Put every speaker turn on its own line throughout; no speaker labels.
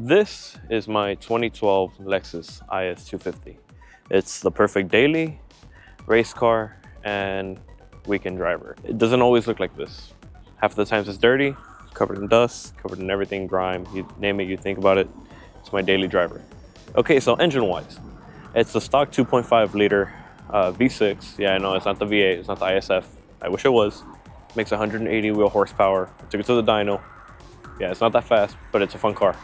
This is my 2012 Lexus Is250. It's the perfect daily, race car, and weekend driver. It doesn't always look like this. Half the times it's dirty, covered in dust, covered in everything, grime, you name it, you think about it. It's my daily driver. Okay, so engine-wise, it's the stock 2.5 liter V6. Yeah, I know it's not the V8, it's not the ISF. I wish it was. Makes 180 wheel horsepower. I took it to the dyno. Yeah, it's not that fast, but it's a fun car.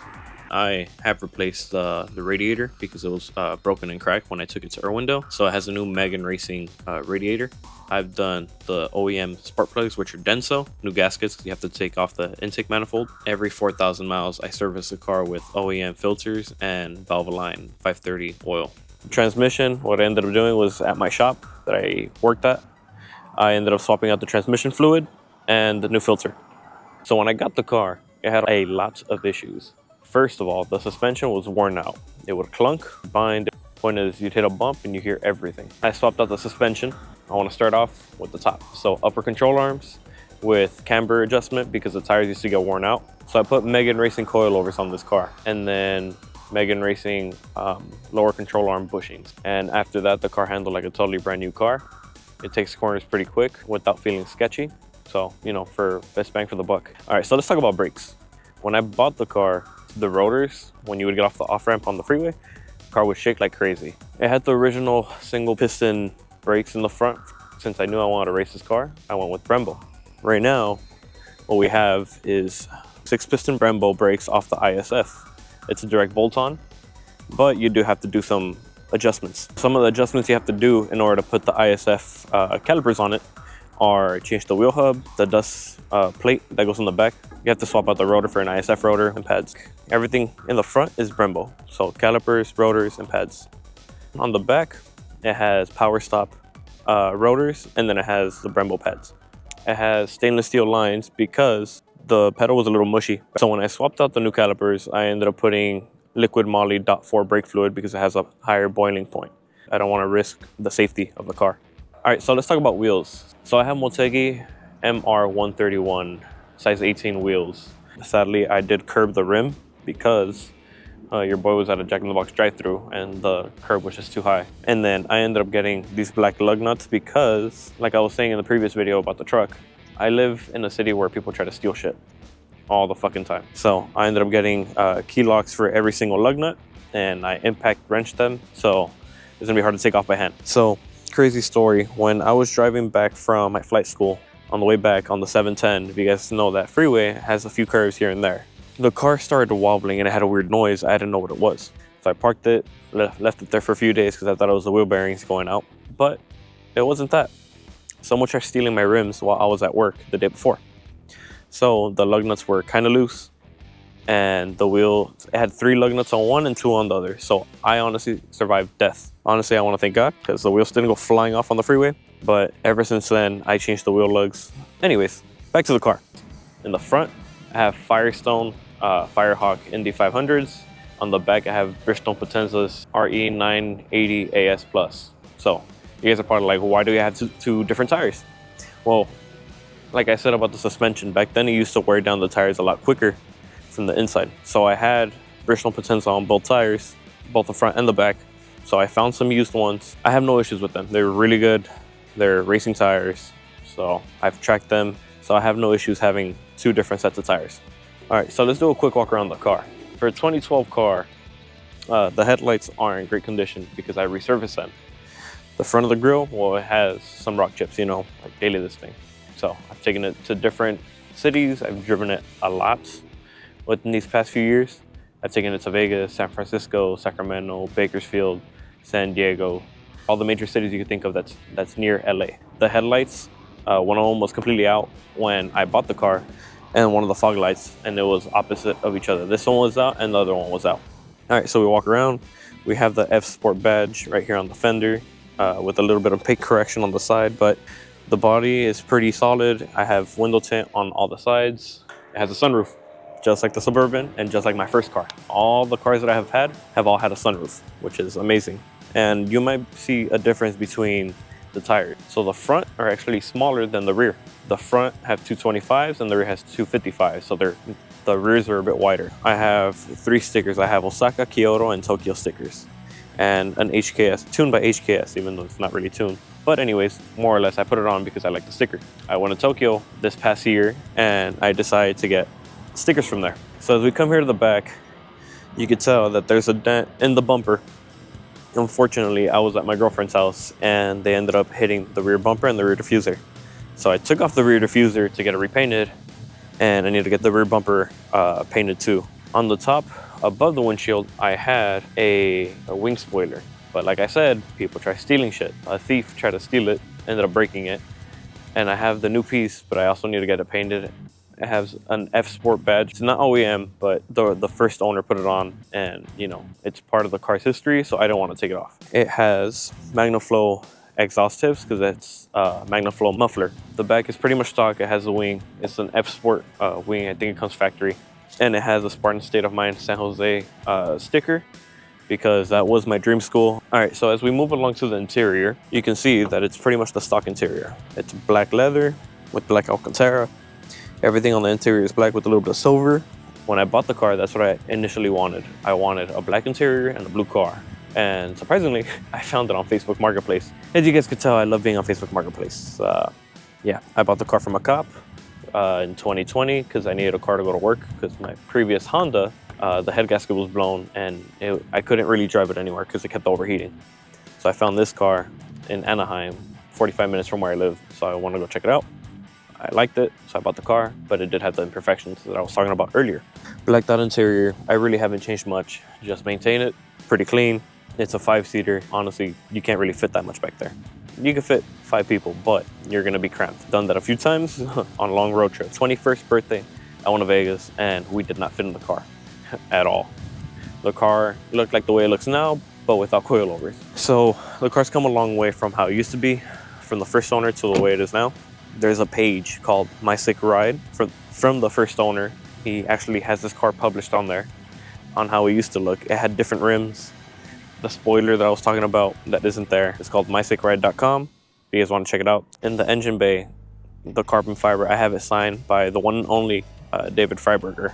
I have replaced the radiator because it was broken and cracked when I took it to Irwindale. So it has a new Megan Racing radiator. I've done the OEM spark plugs, which are Denso, new gaskets. You have to take off the intake manifold. Every 4,000 miles, I service the car with OEM filters and Valvoline 530 oil. Transmission, what I ended up doing was at my shop that I worked at, I ended up swapping out the transmission fluid and the new filter. So when I got the car, it had a lot of issues. First of all, the suspension was worn out. It would clunk, bind. Point is, you'd hit a bump and you hear everything. I swapped out the suspension. I want to start off with the top. So upper control arms with camber adjustment because the tires used to get worn out. So I put Megan Racing coilovers on this car, and then Megan Racing lower control arm bushings. And after that, the car handled like a totally brand new car. It takes corners pretty quick without feeling sketchy. So, you know, for best bang for the buck. All right, so let's talk about brakes. When I bought the car, the rotors, when you would get off the off-ramp on the freeway, the car would shake like crazy. It had the original single piston brakes in the front. Since I knew I wanted to race this car, I went with Brembo. Right now, what we have is 6-piston Brembo brakes off the ISF. It's a direct bolt-on, but you do have to do some adjustments. Some of the adjustments you have to do in order to put the ISF calipers on it are change the wheel hub, the dust plate that goes in the back. You have to swap out the rotor for an ISF rotor and pads. Everything in the front is Brembo, so calipers, rotors, and pads. On the back, it has power stop rotors, and then it has the Brembo pads. It has stainless steel lines because the pedal was a little mushy. So when I swapped out the new calipers, I ended up putting liquid moly .4 brake fluid because it has a higher boiling point. I don't want to risk the safety of the car. All right, so let's talk about wheels. So I have Motegi MR131 size 18 wheels. Sadly, I did curb the rim because your boy was at a Jack in the Box drive-thru and the curb was just too high. And then I ended up getting these black lug nuts because, like I was saying in the previous video about the truck, I live in a city where people try to steal shit all the fucking time. So I ended up getting key locks for every single lug nut, and I impact wrenched them, so it's gonna be hard to take off by hand. So crazy story, when I was driving back from my flight school, on the way back on the 710, if you guys know, that freeway has a few curves here and there. The car started wobbling and it had a weird noise. I didn't know what it was. So I parked it, left it there for a few days because I thought it was the wheel bearings going out, but it wasn't that. Someone tried stealing my rims while I was at work the day before. So the lug nuts were kind of loose, and the wheel, it had 3 lug nuts on one and 2 on the other. So I honestly survived death. Honestly, I want to thank God because the wheels didn't go flying off on the freeway. But ever since then, I changed the wheel lugs. Anyways, back to the car. In the front, I have Firestone Firehawk Indy 500s. On the back, I have Bridgestone Potenza's RE980 AS Plus. So you guys are probably like, why do you have two different tires? Well, like I said about the suspension, back then it used to wear down the tires a lot quicker from the inside. So I had Bridgestone Potenza on both tires, both the front and the back. So I found some used ones. I have no issues with them. They're really good. They're racing tires. So I've tracked them. So I have no issues having 2 different sets of tires. All right, so let's do a quick walk around the car. For a 2012 car, the headlights are in great condition because I resurfaced them. The front of the grille, well, it has some rock chips, you know, like daily this thing. So I've taken it to different cities. I've driven it a lot within these past few years. I've taken it to Vegas, San Francisco, Sacramento, Bakersfield, San Diego, all the major cities you could think of that's near LA. The headlights, one of them was completely out when I bought the car, and one of the fog lights, and it was opposite of each other. This one was out and the other one was out. All right, so we walk around. We have the F Sport badge right here on the fender with a little bit of paint correction on the side, but the body is pretty solid. I have window tint on all the sides. It has a sunroof, just like the Suburban and just like my first car. All the cars that I have all had a sunroof, which is amazing. And you might see a difference between the tires. So the front are actually smaller than the rear. The front have 225s and the rear has 255s, so the rears are a bit wider. I have 3 stickers. I have Osaka, Kyoto, and Tokyo stickers, and an HKS, tuned by HKS, even though it's not really tuned. But anyways, more or less, I put it on because I like the sticker. I went to Tokyo this past year, and I decided to get stickers from there. So as we come here to the back, you can tell that there's a dent in the bumper. Unfortunately, I was at my girlfriend's house, and they ended up hitting the rear bumper and the rear diffuser. So I took off the rear diffuser to get it repainted, and I need to get the rear bumper painted too. On the top, above the windshield, I had a wing spoiler. But like I said, people try stealing shit. A thief tried to steal it, ended up breaking it. And I have the new piece, but I also need to get it painted. It has an F Sport badge. It's not OEM, but the first owner put it on, and you know, it's part of the car's history, so I don't want to take it off. It has MagnaFlow exhaust tips because it's MagnaFlow muffler. The back is pretty much stock. It has a wing. It's an F Sport wing. I think it comes factory. And it has a Spartan State of Mind San Jose sticker, because that was my dream school. All right, so as we move along to the interior, you can see that it's pretty much the stock interior. It's black leather with black Alcantara. Everything on the interior is black with a little bit of silver. When I bought the car, that's what I initially wanted. I wanted a black interior and a blue car. And surprisingly, I found it on Facebook Marketplace. As you guys could tell, I love being on Facebook Marketplace. Yeah, I bought the car from a cop in 2020 because I needed a car to go to work, because my previous Honda, the head gasket was blown, and I couldn't really drive it anywhere because it kept overheating. So I found this car in Anaheim, 45 minutes from where I live. So I wanted to go check it out. I liked it, so I bought the car, but it did have the imperfections that I was talking about earlier. Blacked out interior, I really haven't changed much. Just maintain it, pretty clean. It's a 5-seater. Honestly, you can't really fit that much back there. You can fit 5 people, but you're gonna be cramped. Done that a few times on a long road trip. 21st birthday, I went to Vegas, and we did not fit in the car at all. The car looked like the way it looks now, but without coilovers. So the car's come a long way from how it used to be, from the first owner to the way it is now. There's a page called My Sick Ride from the first owner. He actually has this car published on there on how it used to look. It had different rims. The spoiler that I was talking about that isn't there is called mysickride.com. If you guys want to check it out. In the engine bay, the carbon fiber, I have it signed by the one and only David Freiberger.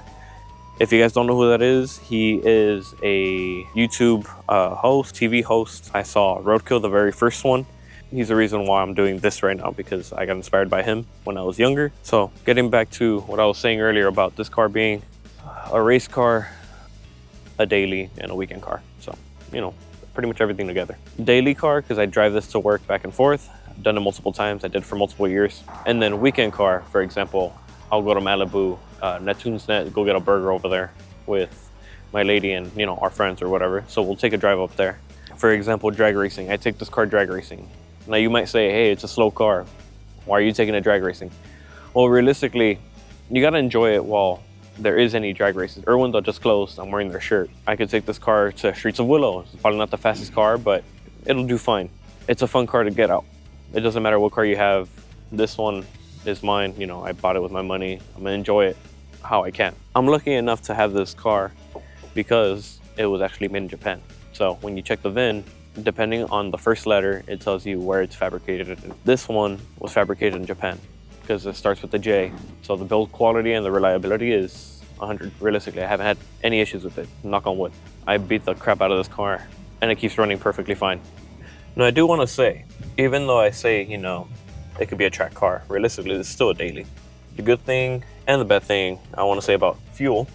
If you guys don't know who that is, he is a YouTube host, TV host. I saw Roadkill, the very first one. He's the reason why I'm doing this right now, because I got inspired by him when I was younger. So getting back to what I was saying earlier about this car being a race car, a daily, and a weekend car. So, you know, pretty much everything together. Daily car, because I drive this to work back and forth. I've done it multiple times. I did it for multiple years. And then weekend car, for example, I'll go to Malibu, Neptune's Net, go get a burger over there with my lady and, you know, our friends or whatever. So we'll take a drive up there. For example, drag racing. I take this car drag racing. Now you might say, hey, it's a slow car. Why are you taking it drag racing? Well, realistically, you gotta enjoy it while there is any drag races. Irwindale just closed. I'm wearing their shirt. I could take this car to Streets of Willow. It's probably not the fastest car, but it'll do fine. It's a fun car to get out. It doesn't matter what car you have. This one is mine. You know, I bought it with my money. I'm gonna enjoy it how I can. I'm lucky enough to have this car because it was actually made in Japan. So when you check the VIN, depending on the first letter, it tells you where it's fabricated. This one was fabricated in Japan because it starts with the J. So the build quality and the reliability is 100. Realistically, I haven't had any issues with it, knock on wood. I beat the crap out of this car and it keeps running perfectly fine. Now I do want to say, even though I say, you know, it could be a track car, realistically, it's still a daily. The good thing and the bad thing I want to say about fuel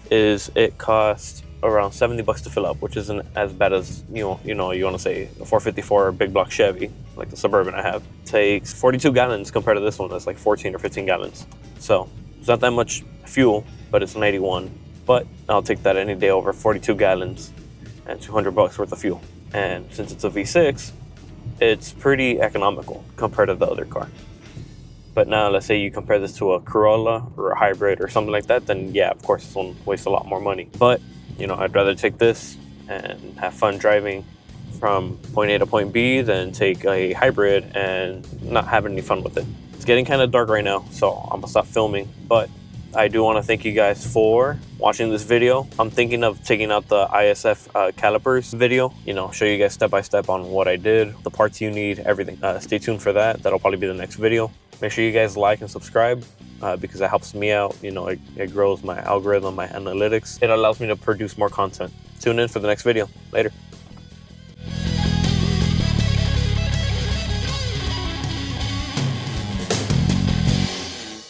is it costs around $70 to fill up, which isn't as bad as, you want to say a 454 big block Chevy, like the Suburban I have. Takes 42 gallons compared to this one that's like 14 or 15 gallons. So it's not that much fuel, but it's an 81. But I'll take that any day over 42 gallons and $200 worth of fuel. And since it's a V6, it's pretty economical compared to the other car. But now let's say you compare this to a Corolla or a hybrid or something like that, then yeah, of course, it's going to waste a lot more money. But you know, I'd rather take this and have fun driving from point A to point B than take a hybrid and not have any fun with it. It's getting kind of dark right now, so I'm gonna stop filming. But I do want to thank you guys for watching this video. I'm thinking of taking out the ISF calipers video, you know, show you guys step by step on what I did, the parts you need, everything. Stay tuned for that. That'll probably be the next video. Make sure you guys like and subscribe because that helps me out. You know, it grows my algorithm, my analytics. It allows me to produce more content. Tune in for the next video. Later.